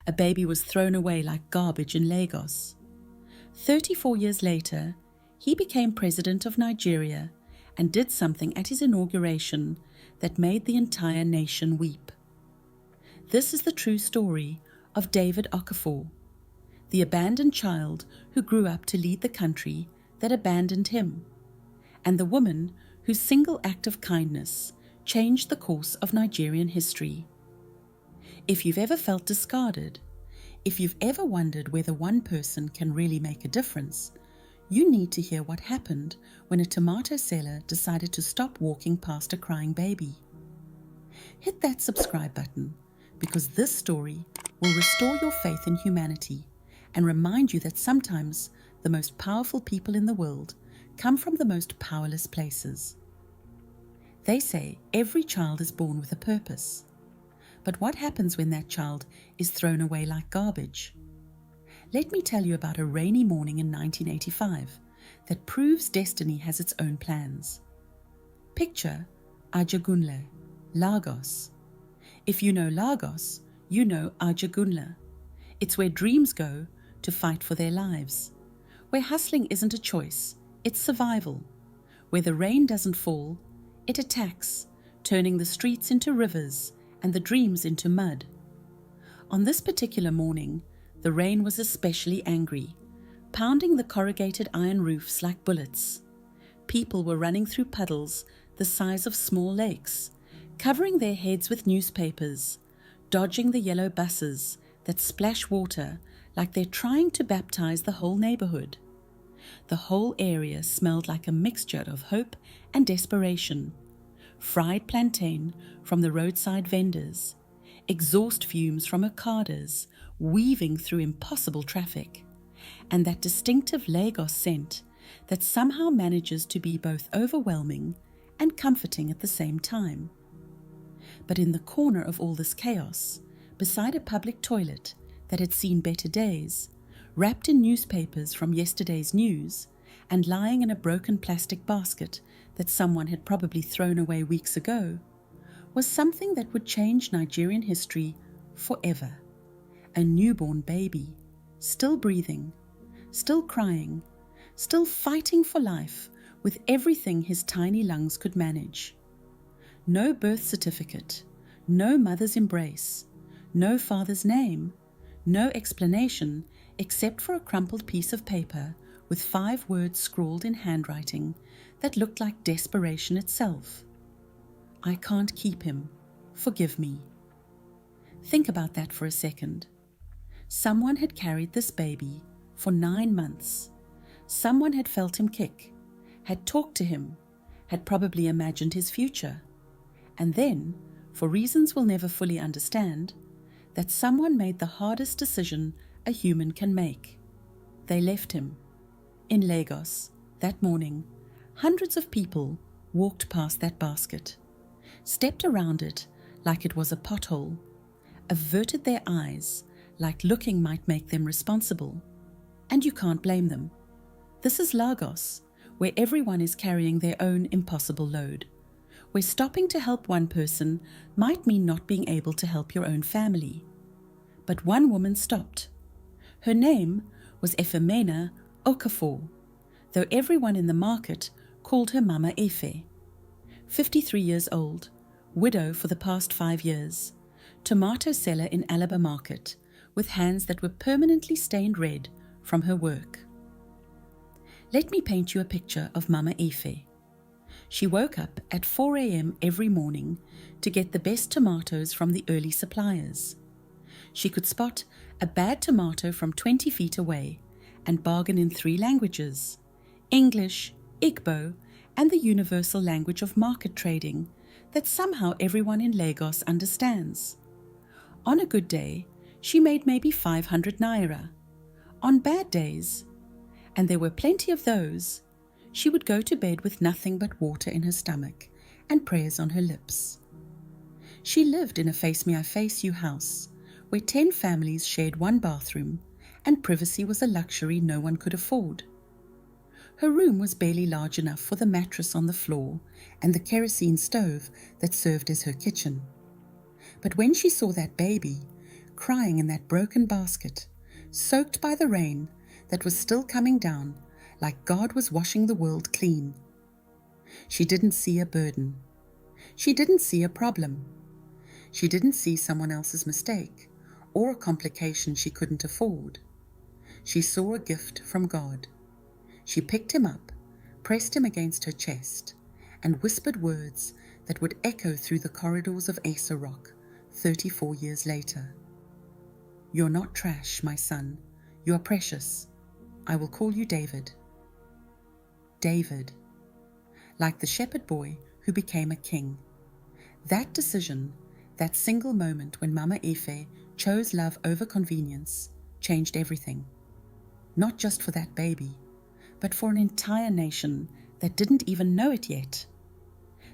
a baby was thrown away like garbage in Lagos. 34 years later, he became president of Nigeria and did something at his inauguration that made the entire nation weep. This is the true story of David Okafor, the abandoned child who grew up to lead the country that abandoned him, and the woman whose single act of kindness changed the course of Nigerian history. If you've ever felt discarded, if you've ever wondered whether one person can really make a difference, you need to hear what happened when a tomato seller decided to stop walking past a crying baby. Hit that subscribe button, because this story will restore your faith in humanity and remind you that sometimes the most powerful people in the world come from the most powerless places. They say every child is born with a purpose. But what happens when that child is thrown away like garbage? Let me tell you about a rainy morning in 1985 that proves destiny has its own plans. Picture Ajegunle, Lagos. If you know Lagos, you know Ajegunle. It's where dreams go to fight for their lives, where hustling isn't a choice, it's survival, where the rain doesn't fall, it attacks, turning the streets into rivers and the dreams into mud. On this particular morning, the rain was especially angry, pounding the corrugated iron roofs like bullets. People were running through puddles the size of small lakes, covering their heads with newspapers, dodging the yellow buses that splash water like they're trying to baptize the whole neighborhood. The whole area smelled like a mixture of hope and desperation. Fried plantain from the roadside vendors, exhaust fumes from Okadas weaving through impossible traffic, and that distinctive Lagos scent that somehow manages to be both overwhelming and comforting at the same time. But in the corner of all this chaos, beside a public toilet that had seen better days, wrapped in newspapers from yesterday's news, and lying in a broken plastic basket that someone had probably thrown away weeks ago, was something that would change Nigerian history forever. A newborn baby, still breathing, still crying, still fighting for life with everything his tiny lungs could manage. No birth certificate, no mother's embrace, no father's name, no explanation except for a crumpled piece of paper with 5 words scrawled in handwriting that looked like desperation itself. I can't keep him. Forgive me. Think about that for a second. Someone had carried this baby for 9 months. Someone had felt him kick, had talked to him, had probably imagined his future. And then, for reasons we'll never fully understand, that someone made the hardest decision a human can make. They left him. In Lagos, that morning, hundreds of people walked past that basket, stepped around it like it was a pothole, averted their eyes like looking might make them responsible. And you can't blame them. This is Lagos, where everyone is carrying their own impossible load, where stopping to help one person might mean not being able to help your own family. But one woman stopped. Her name was Efemena Okafor, though everyone in the market called her Mama Efe. 53 years old, widow for the past 5 years, tomato seller in Alaba market, with hands that were permanently stained red from her work. Let me paint you a picture of Mama Efe. She woke up at 4 a.m. every morning to get the best tomatoes from the early suppliers. She could spot a bad tomato from 20 feet away and bargain in 3 languages: English, Igbo, and the universal language of market trading that somehow everyone in Lagos understands. On a good day, she made maybe 500 naira. On bad days, and there were plenty of those, she would go to bed with nothing but water in her stomach and prayers on her lips. She lived in a face-me-I-face-you house where 10 families shared 1 bathroom and privacy was a luxury no one could afford. Her room was barely large enough for the mattress on the floor and the kerosene stove that served as her kitchen. But when she saw that baby, crying in that broken basket, soaked by the rain that was still coming down, like God was washing the world clean. She didn't see a burden. She didn't see a problem. She didn't see someone else's mistake or a complication she couldn't afford. She saw a gift from God. She picked him up, pressed him against her chest, and whispered words that would echo through the corridors of Asa Rock 34 years later. "You're not trash, my son. You are precious. I will call you David." David, like the shepherd boy who became a king. That decision, that single moment when Mama Efe chose love over convenience, changed everything. Not just for that baby, but for an entire nation that didn't even know it yet.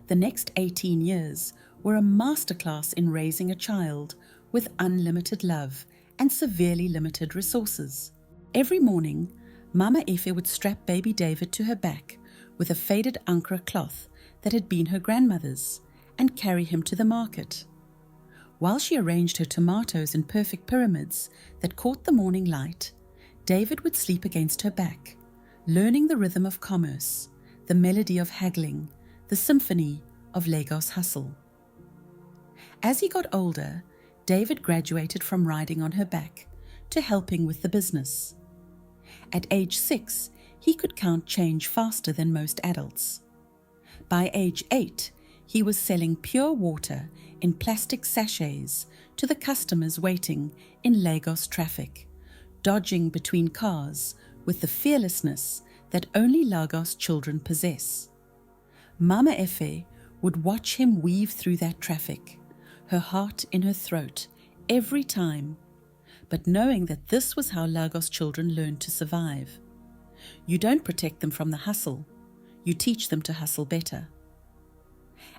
The next 18 years were a masterclass in raising a child with unlimited love and severely limited resources. Every morning, Mama Efe would strap baby David to her back with a faded Ankara cloth that had been her grandmother's and carry him to the market. While she arranged her tomatoes in perfect pyramids that caught the morning light, David would sleep against her back, learning the rhythm of commerce, the melody of haggling, the symphony of Lagos hustle. As he got older, David graduated from riding on her back to helping with the business. At age 6, he could count change faster than most adults. By age 8, he was selling pure water in plastic sachets to the customers waiting in Lagos traffic, dodging between cars with the fearlessness that only Lagos children possess. Mama Efe would watch him weave through that traffic, her heart in her throat every time, but knowing that this was how Lagos children learned to survive. You don't protect them from the hustle, you teach them to hustle better.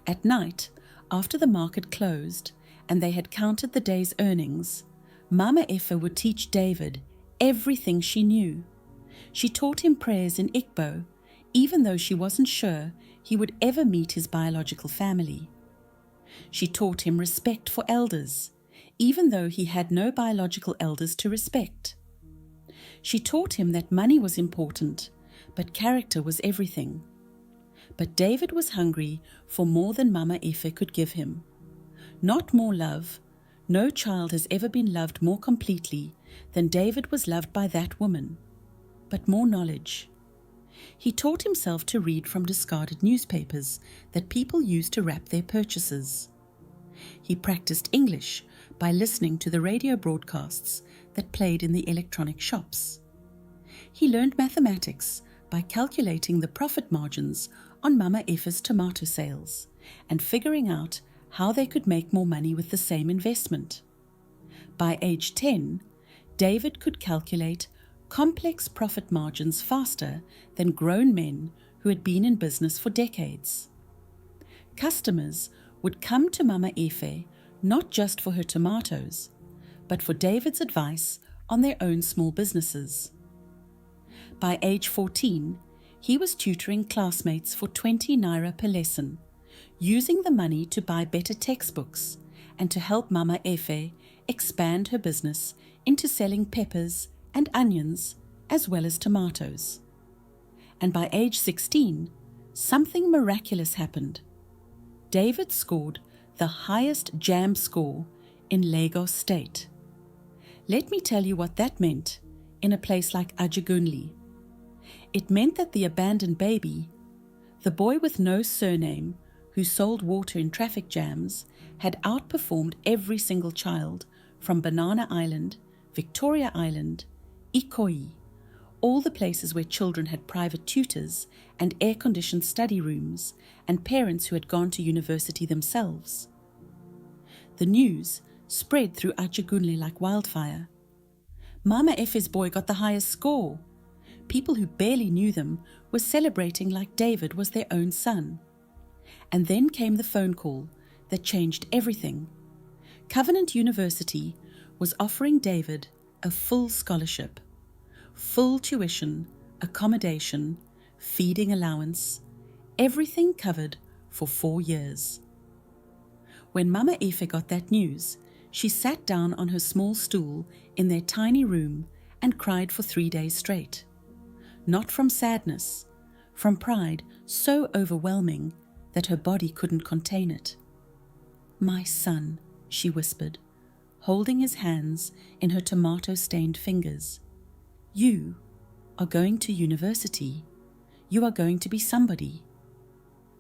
At night, after the market closed and they had counted the day's earnings, Mama Efe would teach David everything she knew. She taught him prayers in Igbo, even though she wasn't sure he would ever meet his biological family. She taught him respect for elders, even though he had no biological elders to respect. She taught him that money was important, but character was everything. But David was hungry for more than Mama Efe could give him. Not more love. No child has ever been loved more completely than David was loved by that woman. But more knowledge. He taught himself to read from discarded newspapers that people used to wrap their purchases. He practiced English by listening to the radio broadcasts that played in the electronic shops. He learned mathematics by calculating the profit margins on Mama Efe's tomato sales and figuring out how they could make more money with the same investment. By age 10, David could calculate complex profit margins faster than grown men who had been in business for decades. Customers would come to Mama Efe not just for her tomatoes, but for David's advice on their own small businesses. By age 14, he was tutoring classmates for 20 naira per lesson, using the money to buy better textbooks and to help Mama Efe expand her business into selling peppers and onions as well as tomatoes. And by age 16, something miraculous happened. David scored the highest jam score in Lagos State. Let me tell you what that meant in a place like Ajegunle. It meant that the abandoned baby, the boy with no surname who sold water in traffic jams, had outperformed every single child from Banana Island, Victoria Island, Ikoyi, all the places where children had private tutors and air-conditioned study rooms and parents who had gone to university themselves. The news spread through Ajegunle like wildfire. Mama Efe's boy got the highest score. People who barely knew them were celebrating like David was their own son. And then came the phone call that changed everything. Covenant University was offering David a full scholarship, full tuition, accommodation, feeding allowance, everything covered for 4 years. When Mama Efe got that news, She sat down on her small stool in their tiny room and cried for 3 days straight. Not from sadness, from pride so overwhelming that her body couldn't contain it. "My son," she whispered, holding his hands in her tomato-stained fingers. "You are going to university. You are going to be somebody."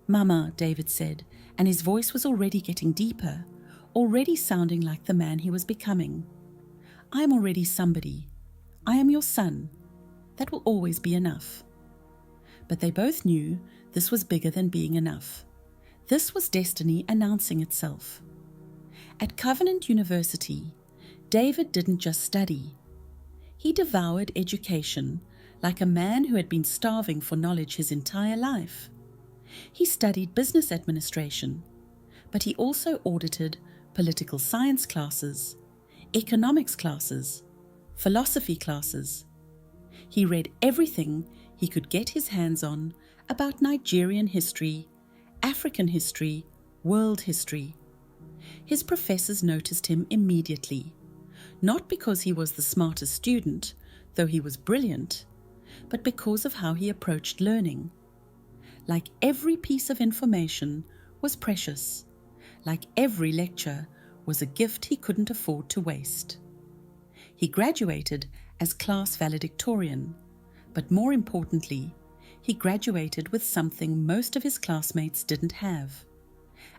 "Mama," David said, and his voice was already getting deeper, already sounding like the man he was becoming. "I am already somebody. I am your son. That will always be enough." But they both knew this was bigger than being enough. This was destiny announcing itself. At Covenant University, David didn't just study. He devoured education like a man who had been starving for knowledge his entire life. He studied business administration, but he also audited political science classes, economics classes, philosophy classes. He read everything he could get his hands on about Nigerian history, African history, world history. His professors noticed him immediately, not because he was the smartest student, though he was brilliant, but because of how he approached learning. Like every piece of information was precious, like every lecture was a gift he couldn't afford to waste. He graduated as class valedictorian, but more importantly, he graduated with something most of his classmates didn't have: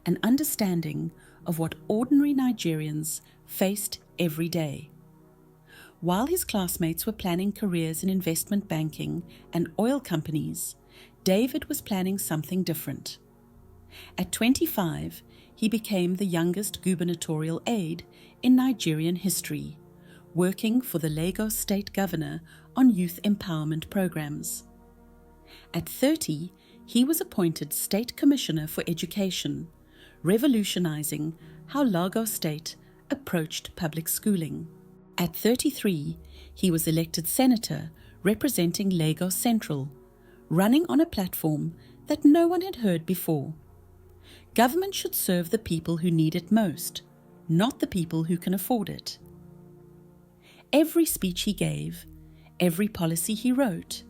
an understanding of what ordinary Nigerians faced every day. While his classmates were planning careers in investment banking and oil companies, David was planning something different. At 25, he became the youngest gubernatorial aide in Nigerian history, working for the Lagos state governor on youth empowerment programs. At 30, he was appointed State Commissioner for Education, revolutionizing how Lagos State approached public schooling. At 33, he was elected senator representing Lagos Central, running on a platform that no one had heard before. Government should serve the people who need it most, not the people who can afford it. Every speech he gave, every policy he wrote,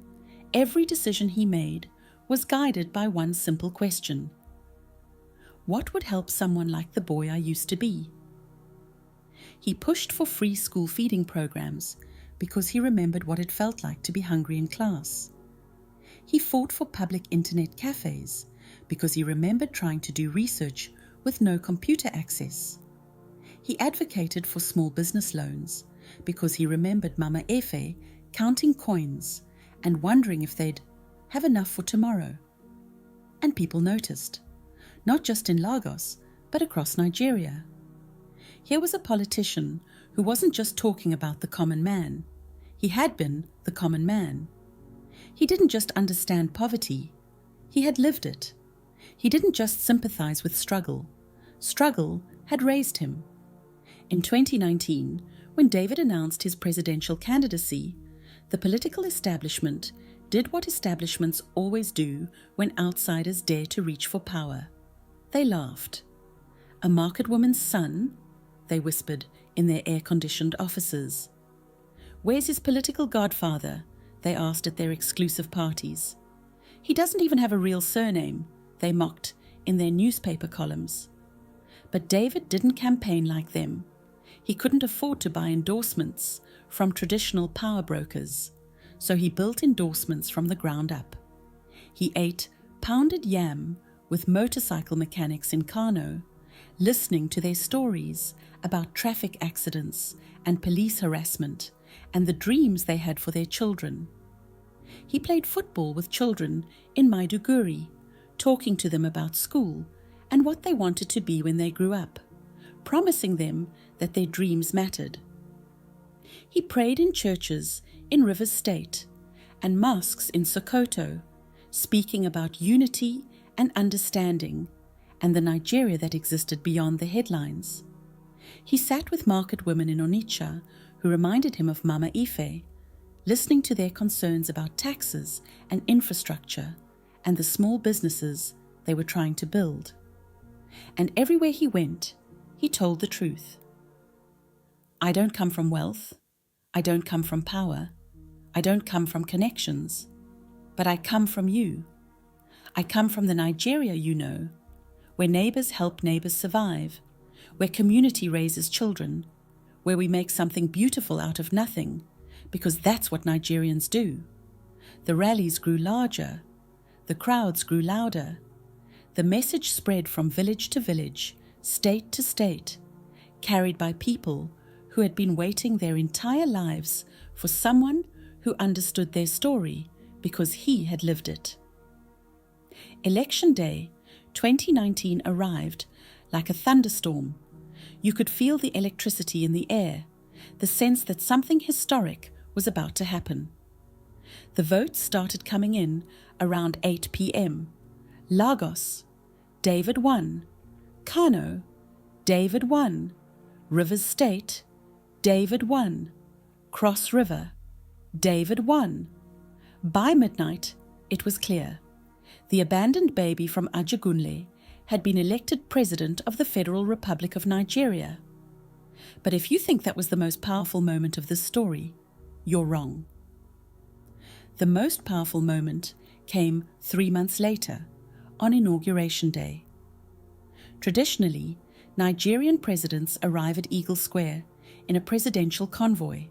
every decision he made was guided by one simple question: what would help someone like the boy I used to be? He pushed for free school feeding programs because he remembered what it felt like to be hungry in class. He fought for public internet cafes because he remembered trying to do research with no computer access. He advocated for small business loans because he remembered Mama Efe counting coins and wondering if they'd have enough for tomorrow. And people noticed, not just in Lagos, but across Nigeria. Here was a politician who wasn't just talking about the common man. He had been the common man. He didn't just understand poverty. He had lived it. He didn't just sympathize with struggle. Struggle had raised him. In 2019, when David announced his presidential candidacy, the political establishment did what establishments always do when outsiders dare to reach for power. They laughed. "A market woman's son?" they whispered in their air-conditioned offices. "Where's his political godfather?" they asked at their exclusive parties. "He doesn't even have a real surname," they mocked in their newspaper columns. But David didn't campaign like them. He couldn't afford to buy endorsements from traditional power brokers, so he built endorsements from the ground up. He ate pounded yam with motorcycle mechanics in Kano, listening to their stories about traffic accidents and police harassment and the dreams they had for their children. He played football with children in Maiduguri, talking to them about school and what they wanted to be when they grew up, promising them that their dreams mattered. He prayed in churches in Rivers State and mosques in Sokoto, speaking about unity and understanding and the Nigeria that existed beyond the headlines. He sat with market women in Onitsha who reminded him of Mama Ife, listening to their concerns about taxes and infrastructure and the small businesses they were trying to build. And everywhere he went, he told the truth. I don't come from wealth. I don't come from power. I don't come from connections. But I come from you. I come from the Nigeria you know, where neighbors help neighbors survive, where community raises children, where we make something beautiful out of nothing, because that's what Nigerians do. The rallies grew larger. The crowds grew louder. The message spread from village to village, state to state, carried by people who had been waiting their entire lives for someone who understood their story because he had lived it. Election Day 2019 arrived like a thunderstorm. You could feel the electricity in the air, the sense that something historic was about to happen. The votes started coming in around 8 p.m. Lagos, David won. Kano, David won. Rivers State, David won. Cross River, David won. By midnight, it was clear. The abandoned baby from Ajegunle had been elected president of the Federal Republic of Nigeria. But if you think that was the most powerful moment of this story, you're wrong. The most powerful moment came 3 months later, on Inauguration Day. Traditionally, Nigerian presidents arrive at Eagle Square in a presidential convoy,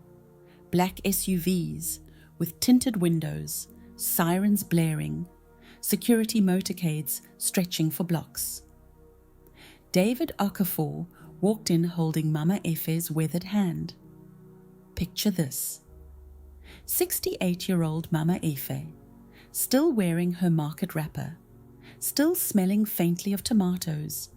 black SUVs with tinted windows, sirens blaring, security motorcades stretching for blocks. David Okafor walked in holding Mama Efe's weathered hand. Picture this. 68-year-old Mama Efe, still wearing her market wrapper, still smelling faintly of tomatoes,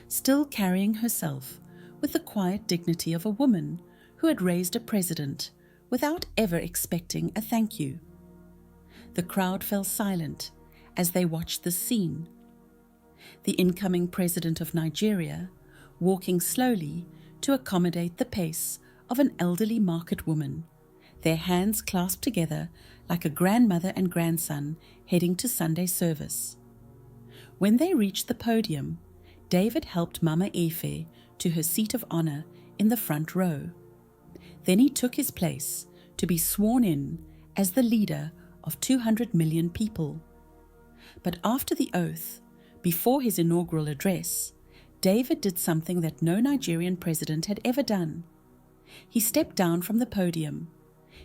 still carrying herself with the quiet dignity of a woman who had raised a president without ever expecting a thank you. The crowd fell silent as they watched this scene. The incoming president of Nigeria, walking slowly to accommodate the pace of an elderly market woman, their hands clasped together like a grandmother and grandson heading to Sunday service. When they reached the podium, David helped Mama Efe to her seat of honor in the front row. Then he took his place to be sworn in as the leader of 200 million people. But after the oath, before his inaugural address, David did something that no Nigerian president had ever done. He stepped down from the podium.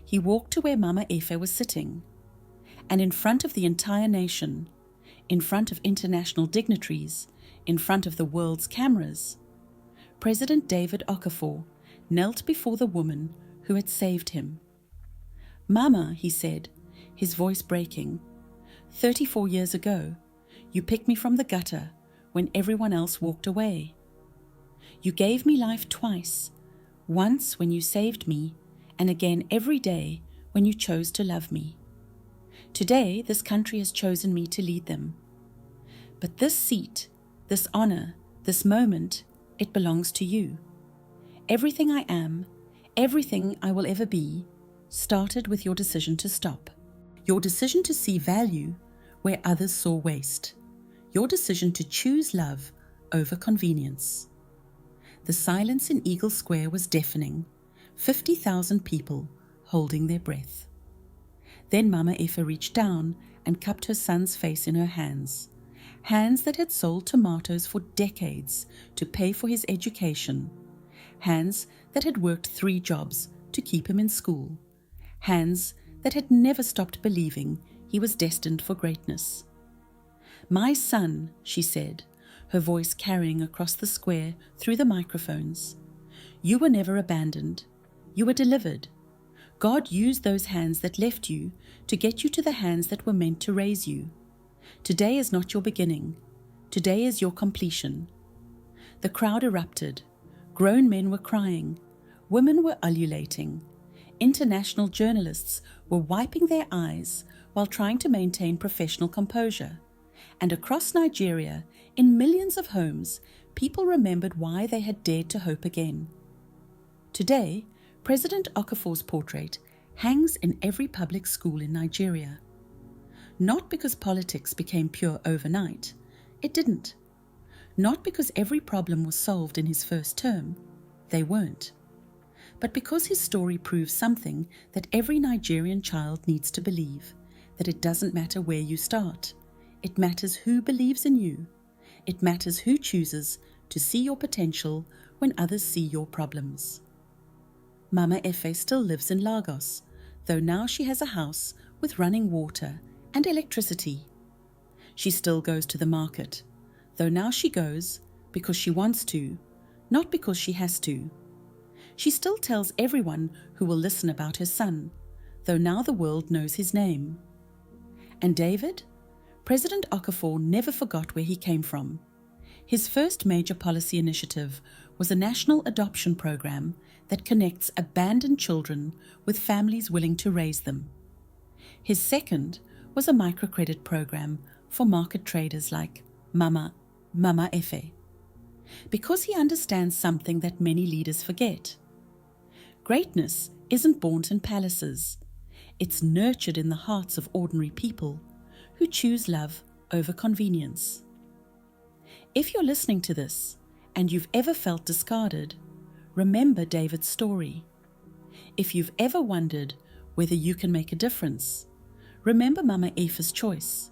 He walked to where Mama Efe was sitting. And in front of the entire nation, in front of international dignitaries, in front of the world's cameras, President David Okafor knelt before the woman who had saved him. "Mama," he said, his voice breaking, 34 years ago, you picked me from the gutter when everyone else walked away. You gave me life twice, once when you saved me, and again every day when you chose to love me. Today, this country has chosen me to lead them. But this seat, this honor, this moment, it belongs to you. Everything I am, everything I will ever be, started with your decision to stop. Your decision to see value where others saw waste. Your decision to choose love over convenience. The silence in Eagle Square was deafening. 50,000 people holding their breath. Then Mama Efe reached down and cupped her son's face in her hands. Hands that had sold tomatoes for decades to pay for his education. Hands that had worked 3 jobs to keep him in school. Hands that had never stopped believing he was destined for greatness. "My son," she said, her voice carrying across the square through the microphones, "you were never abandoned. You were delivered. God used those hands that left you to get you to the hands that were meant to raise you. Today is not your beginning. Today is your completion." The crowd erupted. Grown men were crying. Women were ululating. International journalists were wiping their eyes while trying to maintain professional composure. And across Nigeria, in millions of homes, people remembered why they had dared to hope again. Today, President Okafor's portrait hangs in every public school in Nigeria. Not because politics became pure overnight. It didn't. Not because every problem was solved in his first term. They weren't. but because his story proves something that every Nigerian child needs to believe, that it doesn't matter where you start. It matters who believes in you. It matters who chooses to see your potential when others see your problems. Mama Efe still lives in Lagos, though now she has a house with running water and electricity. She still goes to the market, though now she goes because she wants to, not because she has to. She still tells everyone who will listen about her son, though now the world knows his name. And David? President Okafor never forgot where he came from. His first major policy initiative was a national adoption program that connects abandoned children with families willing to raise them. His second was a microcredit program for market traders like Mama Efe, because he understands something that many leaders forget. Greatness isn't born in palaces. It's nurtured in the hearts of ordinary people who choose love over convenience. If you're listening to this and you've ever felt discarded, remember David's story. If you've ever wondered whether you can make a difference, remember Mama Efe's choice.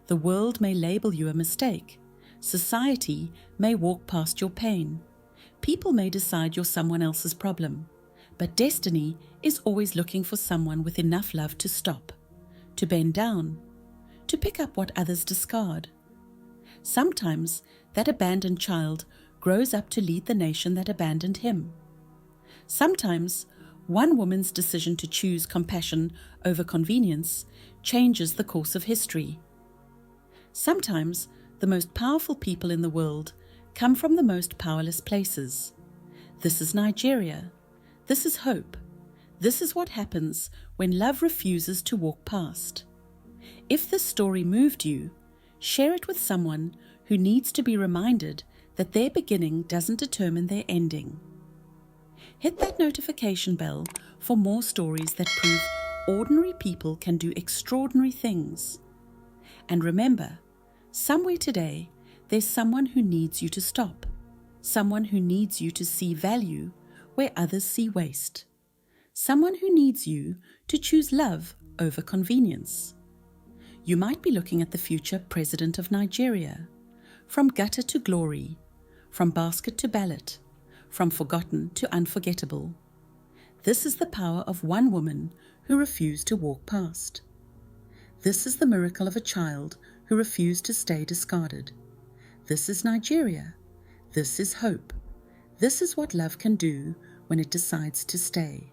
The world may label you a mistake. Society may walk past your pain. People may decide you're someone else's problem. But destiny is always looking for someone with enough love to stop, to bend down, to pick up what others discard. Sometimes that abandoned child grows up to lead the nation that abandoned him. Sometimes one woman's decision to choose compassion over convenience changes the course of history. Sometimes the most powerful people in the world come from the most powerless places. This is Nigeria. This is hope. This is what happens when love refuses to walk past. If this story moved you, share it with someone who needs to be reminded that their beginning doesn't determine their ending. Hit that notification bell for more stories that prove ordinary people can do extraordinary things. And remember, somewhere today, there's someone who needs you to stop, someone who needs you to see value where others see waste, someone who needs you to choose love over convenience. You might be looking at the future president of Nigeria, from gutter to glory, from basket to ballot, from forgotten to unforgettable. This is the power of one woman who refused to walk past. This is the miracle of a child who refused to stay discarded. This is Nigeria. This is hope. This is what love can do when it decides to stay.